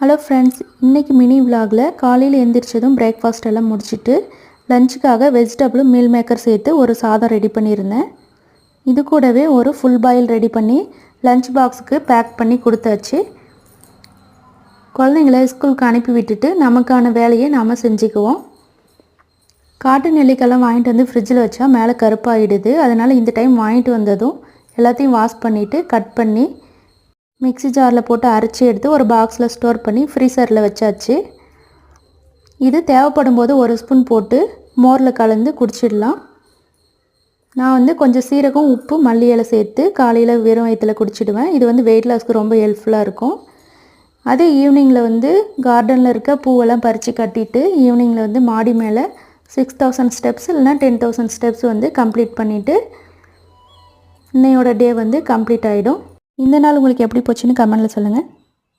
Hello friends, இன்றைக்கி mini விலாகில் காலையில் எழுந்திரிச்சதும் breakfast எல்லாம் முடிச்சுட்டு லஞ்சுக்காக வெஜிடபிளும் மீல் மேக்கர் சேர்த்து ஒரு சாதம் ரெடி பண்ணியிருந்தேன். இது கூடவே ஒரு ஃபுல் பாயில் ரெடி பண்ணி லஞ்ச் பாக்ஸுக்கு பேக் பண்ணி கொடுத்தாச்சு. குழந்தைங்கள ஸ்கூலுக்கு அனுப்பி விட்டுட்டு நமக்கான வேலையை நாம் செஞ்சுக்குவோம். காட்டு நெல்லிக்காயெல்லாம் வாங்கிட்டு வந்து ஃப்ரிட்ஜில் வச்சா மேலே கருப்பாகிடுது. அதனால் இந்த டைம் வாங்கிட்டு வந்ததும் எல்லாத்தையும் வாஷ் பண்ணிவிட்டு கட் பண்ணி மிக்ஸி ஜாரில் போட்டு அரைச்சி எடுத்து ஒரு பாக்ஸில் ஸ்டோர் பண்ணி ஃப்ரீசரில் வச்சாச்சு. இது தேவைப்படும் போது ஒரு ஸ்பூன் போட்டு மோரில் கலந்து குடிச்சிடலாம். நான் கொஞ்சம் சீரகம், உப்பு, மல்லி இலை சேர்த்து காலையில் வெறும் வயிற்றில் குடிச்சிடுவேன். இது வெயிட் லாஸ்க்கு ரொம்ப ஹெல்ப்ஃபுல்லாக இருக்கும். அதே ஈவினிங்கில் கார்டனில் இருக்க பூவெல்லாம் பறித்து கட்டிட்டு ஈவினிங்கில் மாடி மேலே 6000 ஸ்டெப்ஸ் இல்லைனா 10,000 ஸ்டெப்ஸ் கம்ப்ளீட் பண்ணிவிட்டு இன்னையோட டே கம்ப்ளீட் ஆகிடும். இந்த நாள் உங்களுக்கு எப்படி போச்சுன்னு கமெண்டில் சொல்லுங்கள்.